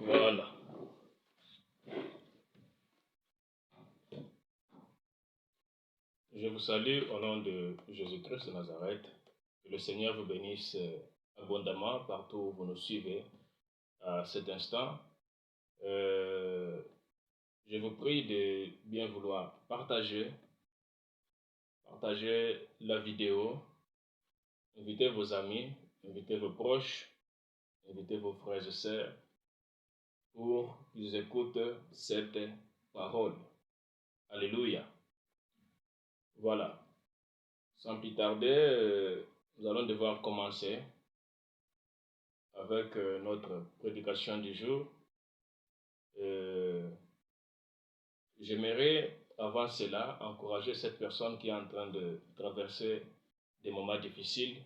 Voilà. Je vous salue au nom de Jésus-Christ de Nazareth. Que le Seigneur vous bénisse abondamment partout où vous nous suivez à cet instant. Je vous prie de bien vouloir partager la vidéo, invitez vos amis, invitez vos proches, invitez vos frères et sœurs pour qu'ils écoutent cette parole. Alléluia. Voilà. Sans plus tarder, nous allons devoir commencer avec notre prédication du jour. J'aimerais, avant cela, encourager cette personne qui est en train de traverser des moments difficiles.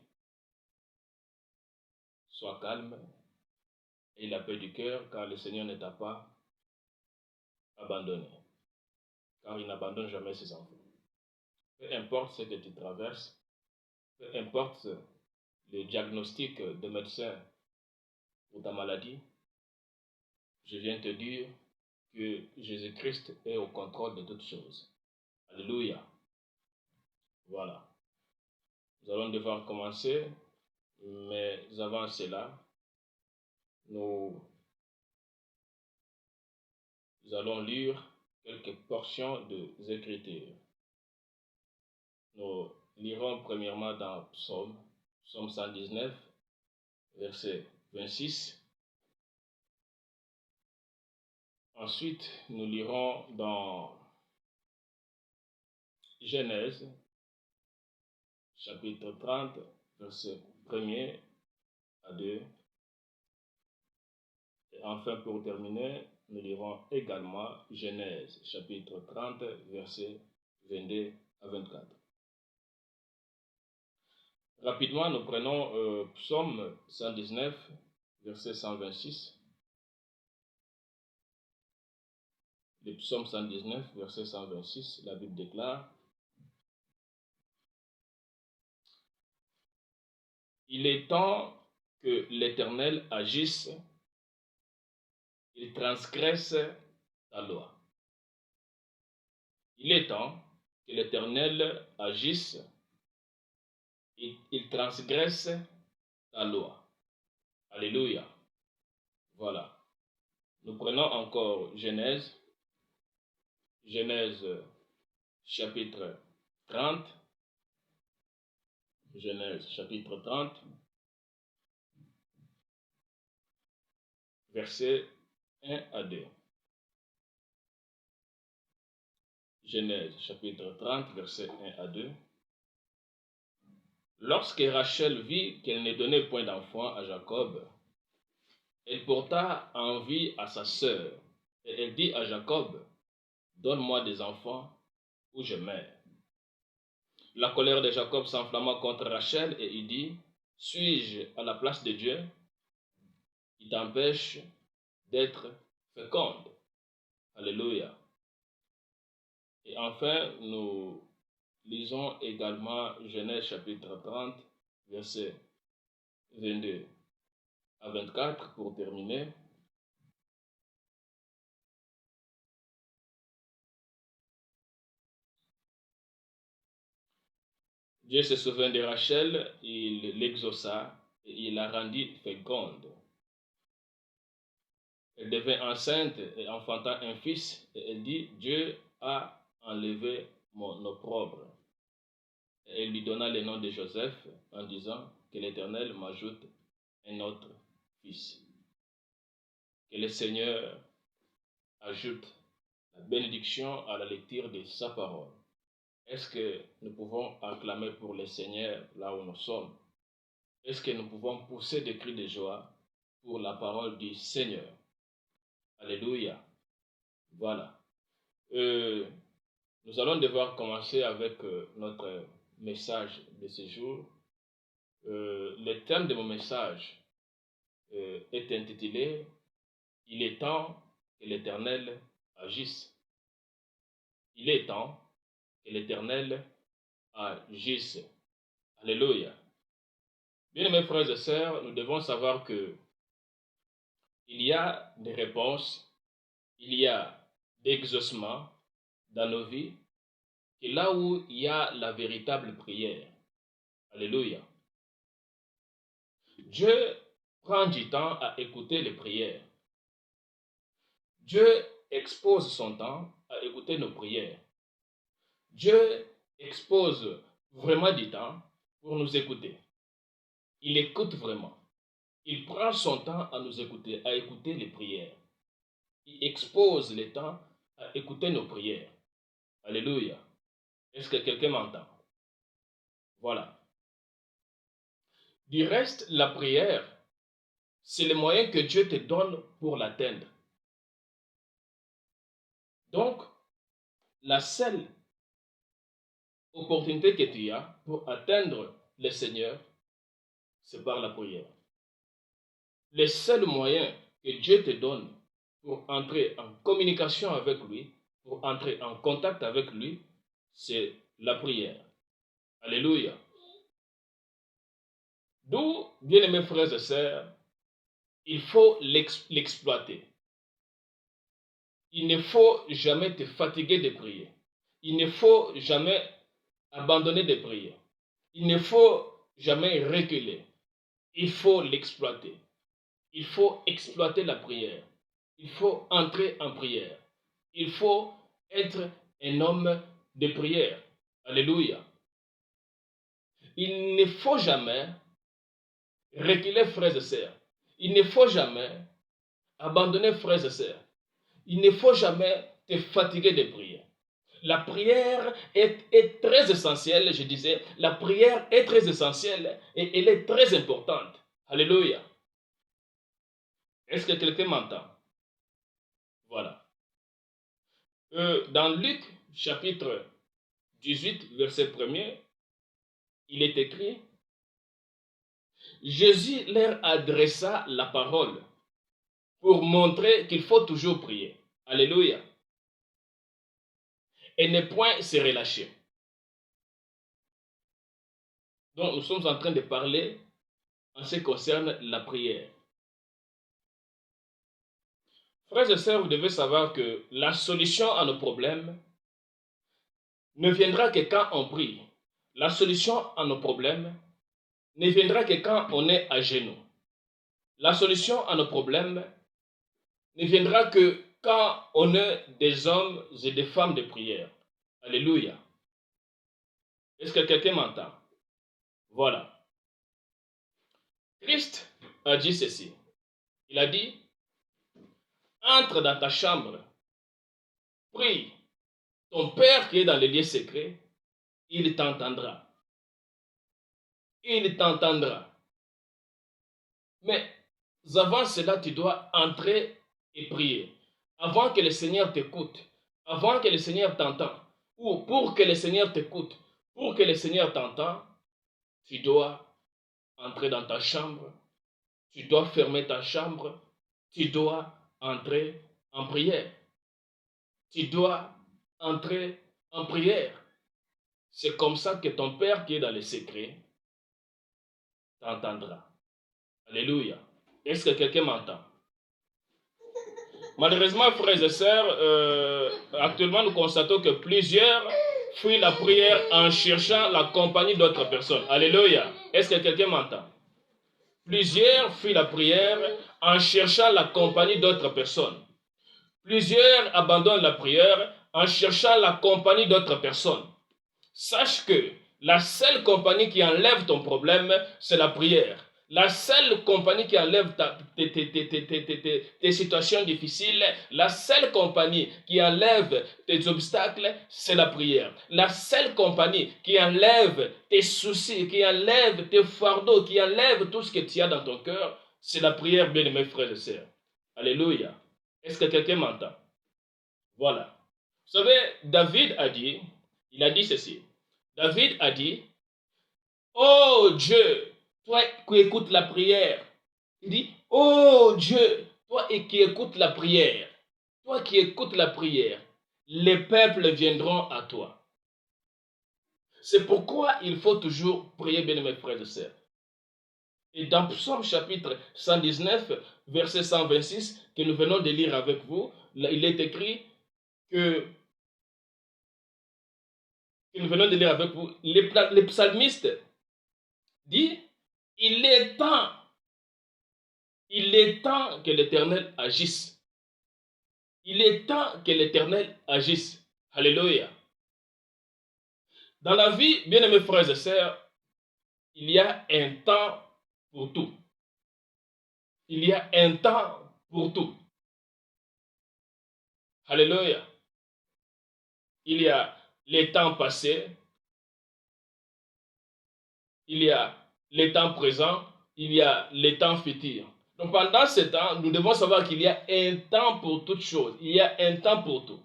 Sois calme et la paix du cœur, car le Seigneur ne t'a pas abandonné, car il n'abandonne jamais ses enfants. Peu importe ce que tu traverses, peu importe le diagnostic de médecin pour ta maladie, je viens te dire que Jésus-Christ est au contrôle de toutes choses. Alléluia. Voilà. Nous allons devoir commencer, mais avant cela, nous allons lire quelques portions des Écritures. Nous lirons premièrement dans Psaume 119, verset 26. Ensuite, nous lirons dans Genèse, chapitre 30, verset 1er à 2. Et enfin, pour terminer, nous lirons également Genèse, chapitre 30, verset 22 à 24. Rapidement, nous prenons Psaume 119, verset 126. Le Psaume 119, verset 126, la Bible déclare: Il est temps que l'Éternel agisse, il transgresse ta loi. Il est temps que l'Éternel agisse, il transgresse ta loi. Alléluia. Voilà. Nous prenons encore Genèse chapitre 30. Genèse chapitre 30, versets 1 à 2. Genèse chapitre 30, versets 1 à 2. Lorsque Rachel vit qu'elle ne donnait point d'enfant à Jacob, elle porta envie à sa sœur, et elle dit à Jacob: Donne-moi des enfants ou je meurs. La colère de Jacob s'enflamma contre Rachel et il dit: Suis-je à la place de Dieu qui t'empêche d'être féconde? Alléluia. Et enfin, nous lisons également Genèse chapitre 30, versets 22 à 24 pour terminer. Dieu se souvint de Rachel, il l'exauça et il la rendit féconde. Elle devint enceinte et enfanta un fils, et elle dit: Dieu a enlevé mon opprobre. Et elle lui donna le nom de Joseph en disant: Que l'Éternel m'ajoute un autre fils. Que le Seigneur ajoute la bénédiction à la lecture de sa parole. Est-ce que nous pouvons acclamer pour le Seigneur là où nous sommes? Est-ce que nous pouvons pousser des cris de joie pour la parole du Seigneur? Alléluia. Voilà. Nous allons devoir commencer avec notre message de ce jour. Le thème de mon message est intitulé: Il est temps que l'Éternel agisse. Il est temps que l'Éternel agisse. Alléluia. Bien, mes frères et sœurs, nous devons savoir que il y a des réponses, il y a des exaucements dans nos vies, et là où il y a la véritable prière. Alléluia. Dieu prend du temps à écouter les prières. Dieu expose son temps à écouter nos prières. Dieu expose vraiment du temps pour nous écouter. Il écoute vraiment. Il prend son temps à nous écouter, à écouter les prières. Il expose le temps à écouter nos prières. Alléluia. Est-ce que quelqu'un m'entend? Voilà. Du reste, la prière, c'est le moyen que Dieu te donne pour l'atteindre. Donc, la seule opportunité que tu as pour atteindre le Seigneur, c'est par la prière. Le seul moyen que Dieu te donne pour entrer en communication avec lui, pour entrer en contact avec lui, c'est la prière. Alléluia. D'où, bien-aimés frères et sœurs, il faut l'exploiter. Il ne faut jamais te fatiguer de prier. Il ne faut jamais abandonner de prier. Il ne faut jamais reculer. Il faut l'exploiter. Il faut exploiter la prière. Il faut entrer en prière. Il faut être un homme de prière. Alléluia. Il ne faut jamais reculer, frères et sœurs. Il ne faut jamais abandonner, frères et sœurs. Il ne faut jamais te fatiguer de prier. La prière est très essentielle, je disais. La prière est très essentielle et elle est très importante. Alléluia. Est-ce que quelqu'un m'entend? Voilà. Dans Luc, chapitre 18, verset 1er, il est écrit, Jésus leur adressa la parole pour montrer qu'il faut toujours prier. Alléluia. Et ne point se relâcher. Donc, nous sommes en train de parler en ce qui concerne la prière. Frères et sœurs, vous devez savoir que la solution à nos problèmes ne viendra que quand on prie. La solution à nos problèmes ne viendra que quand on est à genoux. La solution à nos problèmes ne viendra que quand on est des hommes et des femmes de prière. Alléluia. Est-ce que quelqu'un m'entend? Voilà. Christ a dit ceci. Il a dit, entre dans ta chambre, prie. Ton Père qui est dans les lieux secrets, il t'entendra. Il t'entendra. Mais avant cela, tu dois entrer et prier. Avant que le Seigneur t'écoute, avant que le Seigneur t'entende, ou pour que le Seigneur t'écoute, pour que le Seigneur t'entende, tu dois entrer dans ta chambre, tu dois fermer ta chambre, tu dois entrer en prière. Tu dois entrer en prière. C'est comme ça que ton Père qui est dans les secrets t'entendra. Alléluia. Est-ce que quelqu'un m'entend? Malheureusement, frères et sœurs, actuellement nous constatons que plusieurs fuient la prière en cherchant la compagnie d'autres personnes. Alléluia. Est-ce que quelqu'un m'entend? Plusieurs fuient la prière en cherchant la compagnie d'autres personnes. Plusieurs abandonnent la prière en cherchant la compagnie d'autres personnes. Sache que la seule compagnie qui enlève ton problème, c'est la prière. La seule compagnie qui enlève tes situations difficiles, la seule compagnie qui enlève tes obstacles, c'est la prière. La seule compagnie qui enlève tes soucis, qui enlève tes fardeaux, qui enlève tout ce que tu as dans ton cœur, c'est la prière, bien-aimés frères et sœurs. Alléluia. Est-ce que quelqu'un m'entend? Voilà. Vous savez, David a dit, il a dit ceci. David a dit, oh Dieu, toi qui écoutes la prière. Il dit, oh Dieu, toi qui écoutes la prière. Toi qui écoutes la prière, les peuples viendront à toi. C'est pourquoi il faut toujours prier, bien mes frères et sœurs. Et dans Psaume chapitre 119, verset 126, que nous venons de lire avec vous, il est écrit que nous venons de lire avec vous, les psalmistes disent, il est temps que l'Éternel agisse. Il est temps que l'Éternel agisse. Alléluia. Dans la vie, bien-aimés frères et sœurs, il y a un temps pour tout. Il y a un temps pour tout. Alléluia. Il y a les temps passés, il y a les temps présents, il y a les temps futurs. Donc pendant ce temps, nous devons savoir qu'il y a un temps pour toutes choses. Il y a un temps pour tout.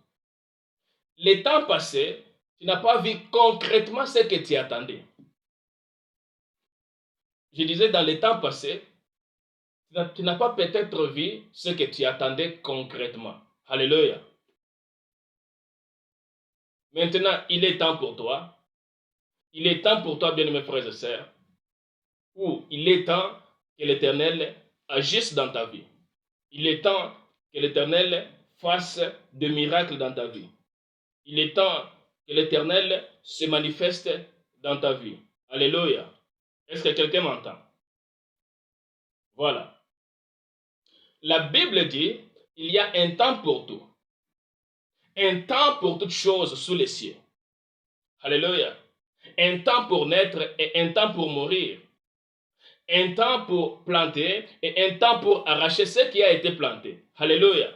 Les temps passés, tu n'as pas vu concrètement ce que tu attendais. Je disais dans les temps passés, tu n'as pas peut-être vu ce que tu attendais concrètement. Alléluia. Maintenant, il est temps pour toi. Il est temps pour toi, bien-aimés frères et sœurs, où il est temps que l'Éternel agisse dans ta vie. Il est temps que l'Éternel fasse des miracles dans ta vie. Il est temps que l'Éternel se manifeste dans ta vie. Alléluia. Est-ce que quelqu'un m'entend? Voilà. La Bible dit, il y a un temps pour tout. Un temps pour toutes choses sous les cieux. Alléluia. Un temps pour naître et un temps pour mourir. Un temps pour planter et un temps pour arracher ce qui a été planté. Alléluia.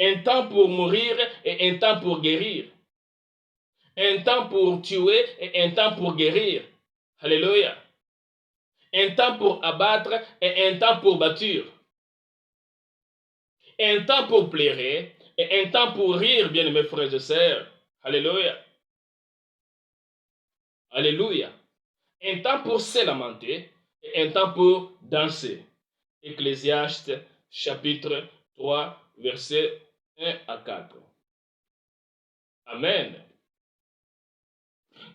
Un temps pour mourir et un temps pour guérir. Un temps pour tuer et un temps pour guérir. Alléluia. Un temps pour abattre et un temps pour bâtir. Un temps pour pleurer et un temps pour rire, bien-aimés frères et sœurs. Alléluia. Alléluia. Un temps pour se lamenter et un temps pour danser. Ecclésiaste chapitre 3, versets 1 à 4. Amen.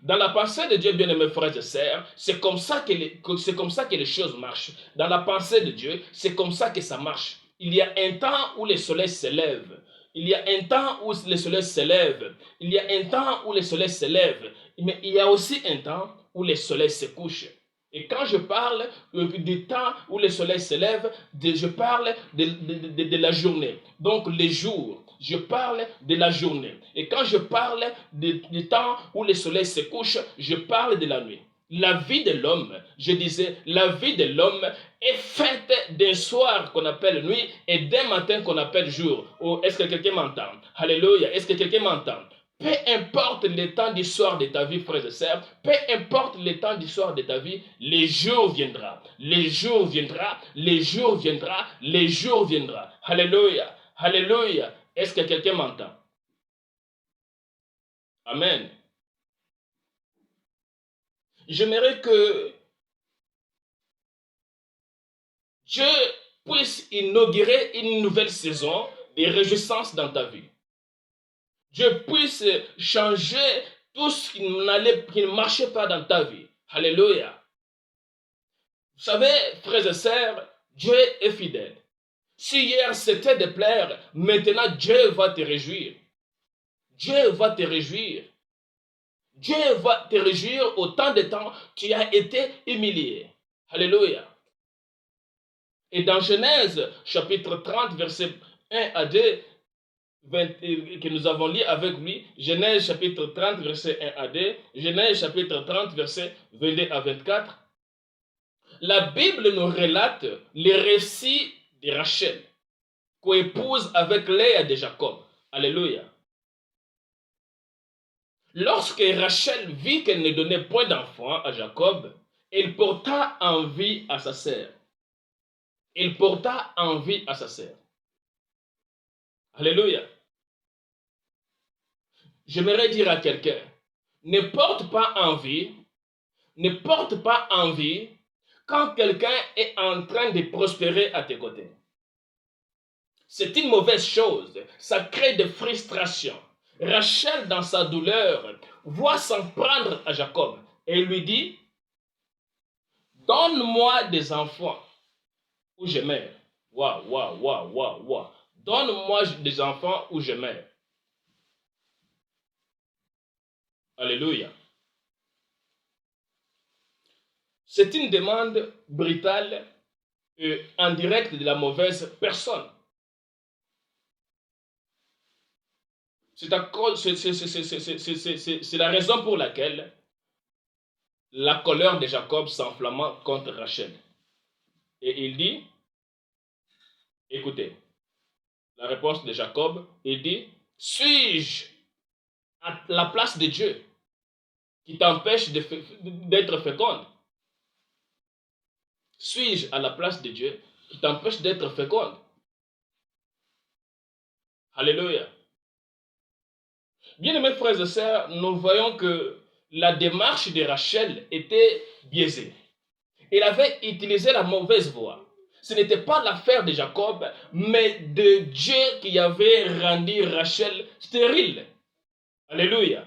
Dans la pensée de Dieu, bien-aimés frères et sœurs, c'est comme ça que les choses marchent. Dans la pensée de Dieu, c'est comme ça que ça marche. Il y a un temps où le soleil se lève. Il y a un temps où le soleil se lève. Il y a un temps où le soleil se lève. Mais il y a aussi un temps où le soleil se couche. Et quand je parle du temps où le soleil se lève, je parle de la journée. Donc les jours, je parle de la journée. Et quand je parle du temps où le soleil se couche, je parle de la nuit. La vie de l'homme, je disais, la vie de l'homme est faite d'un soir qu'on appelle nuit et d'un matin qu'on appelle jour. Oh, est-ce que quelqu'un m'entend? Alléluia, est-ce que quelqu'un m'entend? Peu importe le temps du soir de ta vie, frères et sœurs, peu importe le temps du soir de ta vie, les jours viendra, les jours viendra, les jours viendra, les jours viendra. Alléluia, alléluia. Est-ce que quelqu'un m'entend? Amen. J'aimerais que Dieu puisse inaugurer une nouvelle saison de réjouissance dans ta vie. Dieu puisse changer tout ce qui ne marchait pas dans ta vie. Alléluia. Vous savez, frères et sœurs, Dieu est fidèle. Si hier c'était de plaire, maintenant Dieu va te réjouir. Dieu va te réjouir. Dieu va te réjouir autant de temps tu as été humilié. Alléluia. Et dans Genèse, chapitre 30, verset 1 à 2, que nous avons lu avec lui, Genèse chapitre 30, verset 1 à 2, Genèse chapitre 30, verset 22 à 24, la Bible nous relate les récits de Rachel, co-épouse avec Léa de Jacob. Alléluia. Lorsque Rachel vit qu'elle ne donnait point d'enfant à Jacob, elle porta envie à sa sœur. Elle porta envie à sa sœur. Alléluia. J'aimerais dire à quelqu'un, ne porte pas envie quand quelqu'un est en train de prospérer à tes côtés. C'est une mauvaise chose. Ça crée des frustrations. Rachel, dans sa douleur, voit s'en prendre à Jacob et lui dit, donne-moi des enfants ou je meurs. Waouh, waouh, waouh, waouh, waouh. Donne-moi des enfants ou je meurs. Alléluia. C'est une demande brutale et en direct de la mauvaise personne. C'est la raison pour laquelle la colère de Jacob s'enflamma contre Rachel. Et il dit, écoutez, la réponse de Jacob, il dit, suis-je à la place de Dieu qui t'empêche d'être féconde? Suis-je à la place de Dieu qui t'empêche d'être féconde? Alléluia. Bien-aimés frères et sœurs, nous voyons que la démarche de Rachel était biaisée. Il avait utilisé la mauvaise voie. Ce n'était pas l'affaire de Jacob, mais de Dieu qui avait rendu Rachel stérile. Alléluia.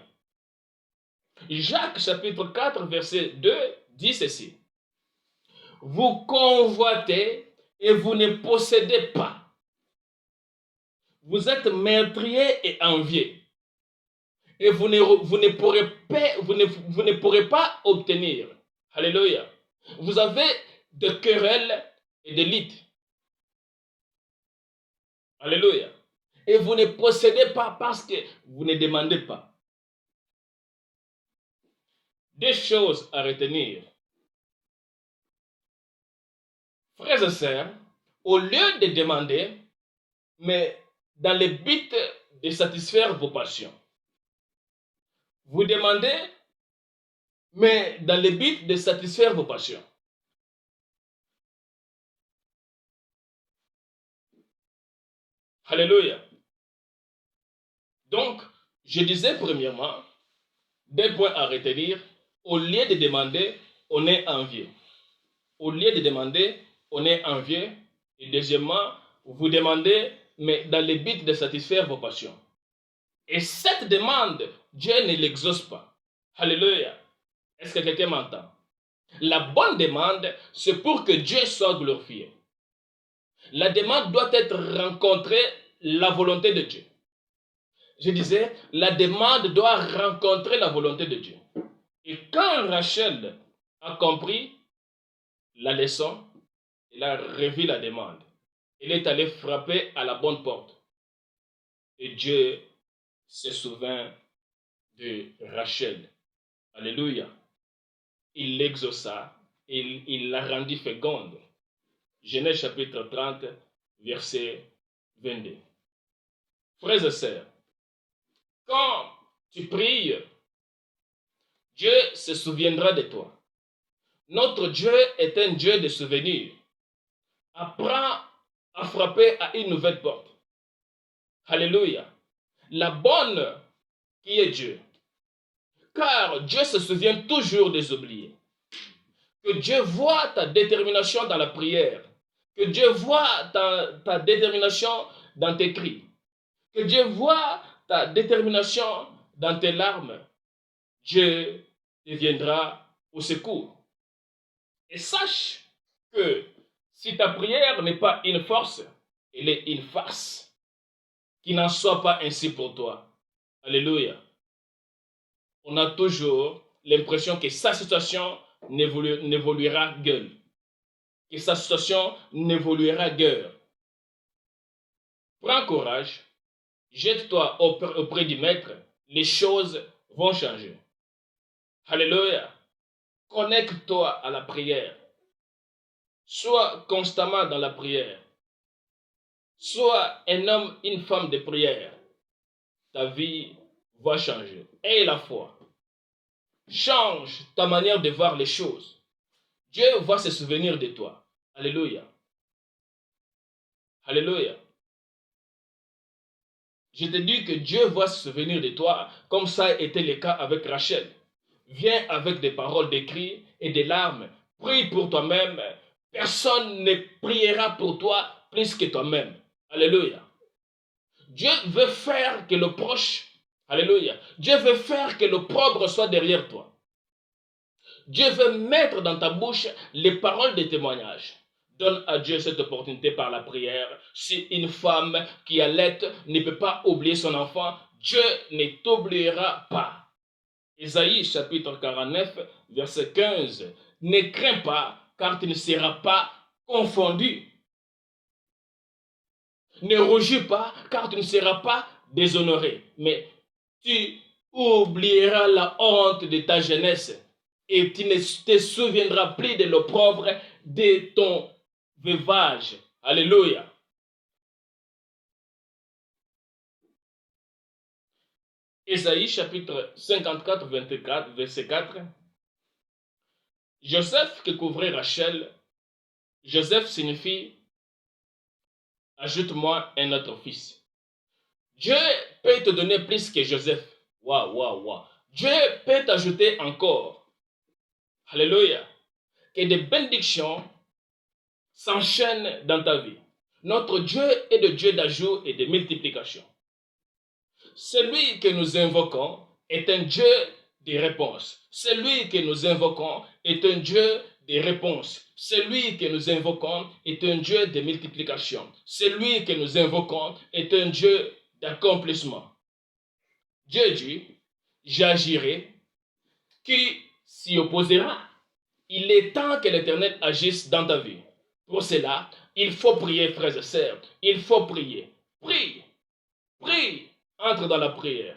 Jacques chapitre 4 verset 2 dit ceci. Vous convoitez et vous ne possédez pas. Vous êtes meurtriers et enviés. Et vous ne pourrez pas obtenir. Alléluia. Vous avez des querelles et des lits. Alléluia. Et vous ne possédez pas parce que vous ne demandez pas. Des choses à retenir. Frères et sœurs, au lieu de demander, mais dans le but de satisfaire vos passions. Vous demandez, mais dans le but de satisfaire vos passions. Alléluia. Donc, je disais premièrement, des points à retenir, au lieu de demander, on est envié. Au lieu de demander, on est envié. Et deuxièmement, vous demandez, mais dans le but de satisfaire vos passions. Et cette demande, Dieu ne l'exauce pas. Alléluia. Est-ce que quelqu'un m'entend? La bonne demande, c'est pour que Dieu soit glorifié. La demande doit être rencontrée la volonté de Dieu. Je disais, la demande doit rencontrer la volonté de Dieu. Et quand Rachel a compris la leçon, elle a revu la demande. Elle est allée frapper à la bonne porte. Et Dieu se souvint de Rachel. Alléluia. Il l'exauça et il la rendit féconde. Genèse chapitre 30, verset 22. Frères et sœurs, quand tu pries, Dieu se souviendra de toi. Notre Dieu est un Dieu de souvenirs. Apprends à frapper à une nouvelle porte. Alléluia. La bonne qui est Dieu. Car Dieu se souvient toujours des oubliés. Que Dieu voit ta détermination dans la prière. Que Dieu voit ta détermination dans tes cris. Que Dieu voit ta détermination dans tes larmes. Dieu te viendra au secours. Et sache que si ta prière n'est pas une force, elle est une farce. Qu'il n'en soit pas ainsi pour toi. Alléluia. On a toujours l'impression que sa situation n'évoluera guère. Que sa situation n'évoluera guère. Prends courage. Jette-toi auprès du Maître. Les choses vont changer. Alléluia. Connecte-toi à la prière. Sois constamment dans la prière. Sois un homme, une femme de prière. Ta vie va changer. Aie la foi. Change ta manière de voir les choses. Dieu va se souvenir de toi. Alléluia. Alléluia. Je te dis que Dieu va se souvenir de toi comme ça a été le cas avec Rachel. Viens avec des paroles d'écrit et des larmes. Prie pour toi-même. Personne ne priera pour toi plus que toi-même. Alléluia. Dieu veut faire que le proche, alléluia, Dieu veut faire que le pauvre soit derrière toi. Dieu veut mettre dans ta bouche les paroles de témoignage. Donne à Dieu cette opportunité par la prière. Si une femme qui allait ne peut pas oublier son enfant, Dieu ne t'oubliera pas. Ésaïe chapitre 49, verset 15. Ne crains pas, car tu ne seras pas confondu. Ne rougis pas, car tu ne seras pas déshonoré. Mais tu oublieras la honte de ta jeunesse et tu ne te souviendras plus de l'opprobre de ton veuvage. Alléluia. Ésaïe chapitre 54, 24, verset 4. Joseph que couvrait Rachel, Joseph signifie ajoute-moi un autre fils. Dieu peut te donner plus que Joseph. Waouh, waouh, waouh. Dieu peut t'ajouter encore. Alléluia. Que des bénédictions s'enchaînent dans ta vie. Notre Dieu est le Dieu d'ajout et de multiplication. Celui que nous invoquons est un Dieu de réponses. Celui que nous invoquons est un Dieu de réponses. Celui que nous invoquons est un Dieu de multiplication. Celui que nous invoquons est un Dieu d'accomplissement. Dieu dit, j'agirai, qui s'y opposera? Il est temps que l'Éternel agisse dans ta vie. Pour cela, il faut prier, frères et sœurs. Il faut prier. Prie. Prie. Entre dans la prière.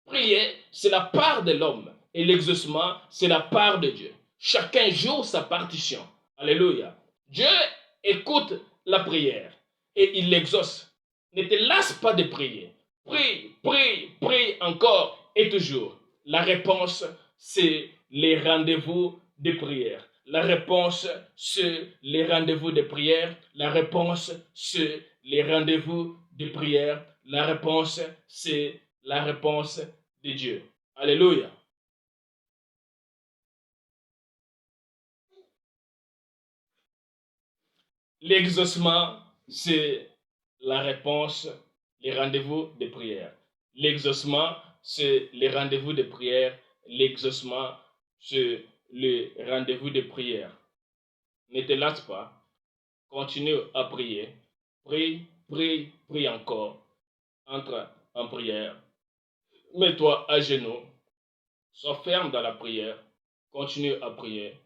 Prier, c'est la part de l'homme. Et l'exaucement, c'est la part de Dieu. Chacun joue sa partition. Alléluia. Dieu écoute la prière et il l'exauce. Ne te lasse pas de prier. Prie, prie, prie encore et toujours. La réponse, c'est les rendez-vous de prière. La réponse, c'est les rendez-vous de prière. La réponse, c'est les rendez-vous de prière. La réponse, c'est la réponse de Dieu. Alléluia. L'exaucement, c'est la réponse, les rendez-vous de prière. L'exaucement, c'est les rendez-vous de prière. L'exaucement, c'est le rendez-vous de prière. Ne te lasse pas. Continue à prier. Prie, prie, prie encore. Entre en prière. Mets-toi à genoux. Sois ferme dans la prière. Continue à prier.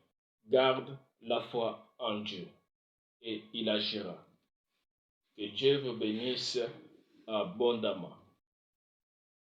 Garde la foi en Dieu. Et il agira. Que Dieu vous bénisse abondamment.